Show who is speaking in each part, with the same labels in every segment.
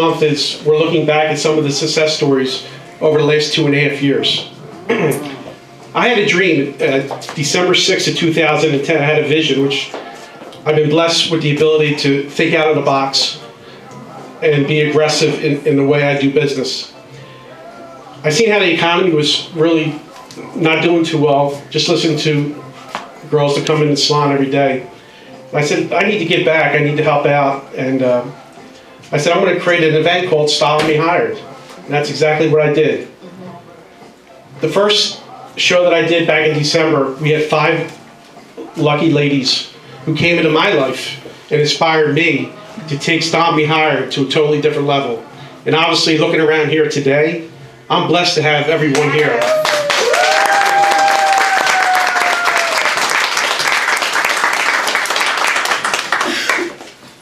Speaker 1: month is we're looking back at some of the success stories over the last 2.5 years. I had a dream, December 6th of 2010, I had a vision, which I've been blessed with the ability to think out of the box and be aggressive in the way I do business. I seen how the economy was really not doing too well, just listening to girls that come in the salon every day. I said, I need to get back, I need to help out, and I said, I'm going to create an event called Style Me Hired, and that's exactly what I did. The first show that I did back in December, we had 5 lucky ladies who came into my life and inspired me to take Style Me Hired to a totally different level. And obviously, looking around here today, I'm blessed to have everyone here.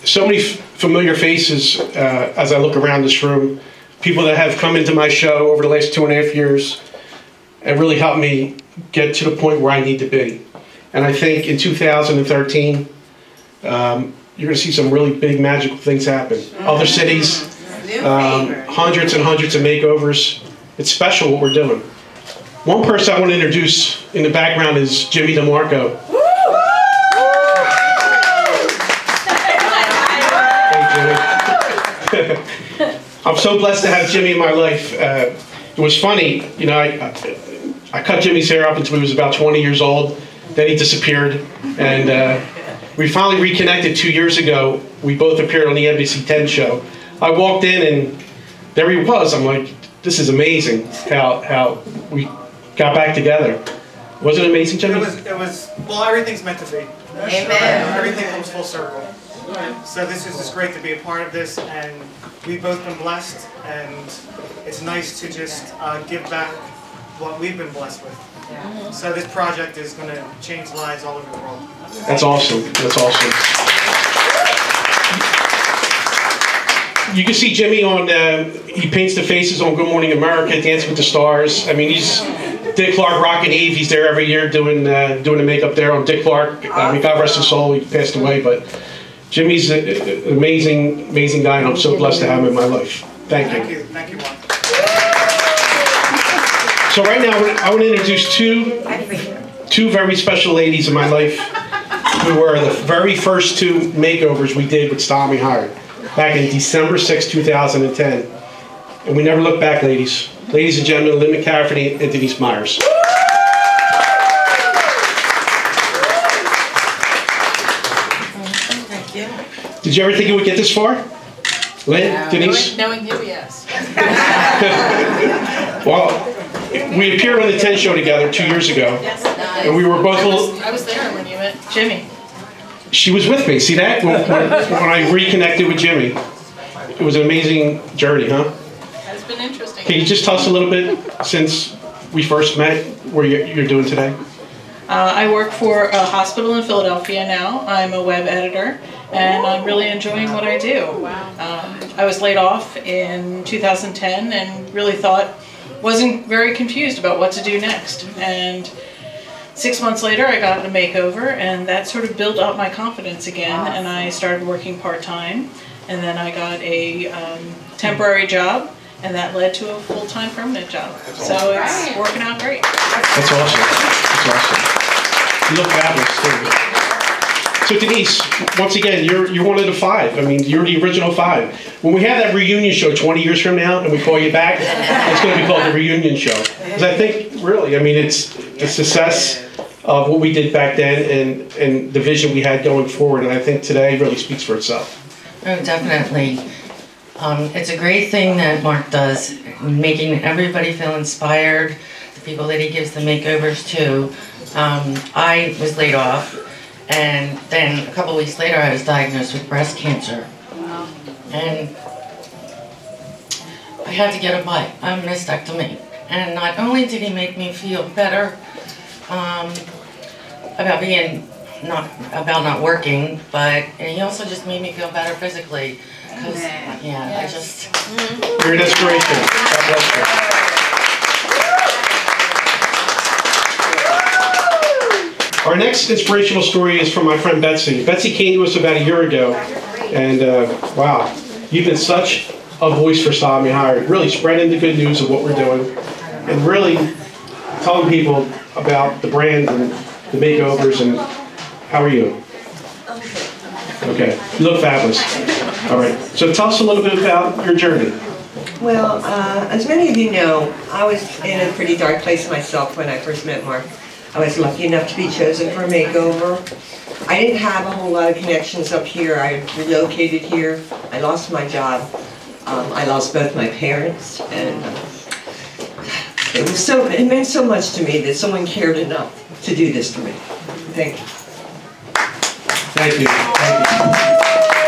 Speaker 1: So many familiar faces as I look around this room. People that have come into my show over the last 2.5 years and really helped me get to the point where I need to be. And I think in 2013, you're going to see some really big magical things happen. Other cities, hundreds and hundreds of makeovers. It's special what we're doing. One person I want to introduce in the background is Jimmy DeMarco. I'm so blessed to have Jimmy in my life. It was funny, you know, I cut Jimmy's hair up until he was about 20 years old. Then he disappeared, and we finally reconnected 2 years ago. We both appeared on the NBC 10 show. I walked in, and there he was. I'm like, this is amazing how we got back together. Wasn't it amazing, Jimmy?
Speaker 2: It was, well, everything's meant to be.
Speaker 3: Amen.
Speaker 2: Everything comes full circle. So this is just great to be a part of this, and we've both been blessed, and it's nice to just give back what we've been blessed with. So this project is going to change lives all over the world.
Speaker 1: That's awesome. That's awesome. You can see Jimmy on, he paints the faces on Good Morning America, Dancing with the Stars. I mean, he's Dick Clark, Rockin' Eve. He's there every year doing the makeup there on Dick Clark. God rest his soul, he passed away, but Jimmy's an amazing, amazing guy, and I'm so blessed to have him in my life. Thank you.
Speaker 2: Thank you, Mark.
Speaker 1: So right now, I want to introduce two very special ladies in my life who were the very first 2 makeovers we did with Style Me Hired back in December 6, 2010. And we never look back, ladies. Ladies and gentlemen, Lynn McCafferty and Denise Myers.
Speaker 3: Thank you.
Speaker 1: Did you ever think you would get this far? Lynn, Denise?
Speaker 3: Knowing you, yes.
Speaker 1: Well, we appeared on the 10 show together 2 years ago.
Speaker 3: Yes.
Speaker 1: And we were both
Speaker 3: I was there when you met Jimmy.
Speaker 1: She was with me. See that? When I reconnected with Jimmy. It was an amazing journey, huh?
Speaker 3: It's been interesting.
Speaker 1: Can you just tell us a little bit, since we first met, what you're doing today?
Speaker 3: I work for a hospital in Philadelphia now. I'm a web editor, and I'm really enjoying what I do. I was laid off in 2010 and really wasn't very confused about what to do next. And 6 months later, I got a makeover, and that sort of built up my confidence again, and I started working part-time, and then I got a temporary job, and that led to a full-time permanent job. So it's working out great.
Speaker 1: That's awesome. That's awesome. You look fabulous, too. So Denise, once again, you're one of the 5. I mean, you're the original 5. When we have that reunion show 20 years from now, and we call you back, it's going to be called the reunion show. Because I think, really, I mean, it's the success of what we did back then and the vision we had going forward, and I think today really speaks for itself.
Speaker 4: Oh, definitely. It's a great thing that Mark does, making everybody feel inspired, the people that he gives the makeovers to. I was laid off, and then a couple weeks later I was diagnosed with breast cancer. And I had to get a mastectomy. And not only did he make me feel better about not working, but he also just made me feel better physically. Because, I just...
Speaker 1: You're an inspiration. God bless you. Our next inspirational story is from my friend Betsy. Betsy came to us about a year ago, and wow, you've been such a voice for Stop Me Hired, really spreading the good news of what we're doing, and really telling people about the brand and the makeovers. And how are you? Okay, you look fabulous. All right, so tell us a little bit about your journey.
Speaker 5: Well, as many of you know, I was in a pretty dark place myself when I first met Mark. I was lucky enough to be chosen for a makeover. I didn't have a whole lot of connections up here. I relocated here. I lost my job. I lost both my parents, and it meant so much to me that someone cared enough to do this for me. Thank you.
Speaker 1: Thank you. Thank you.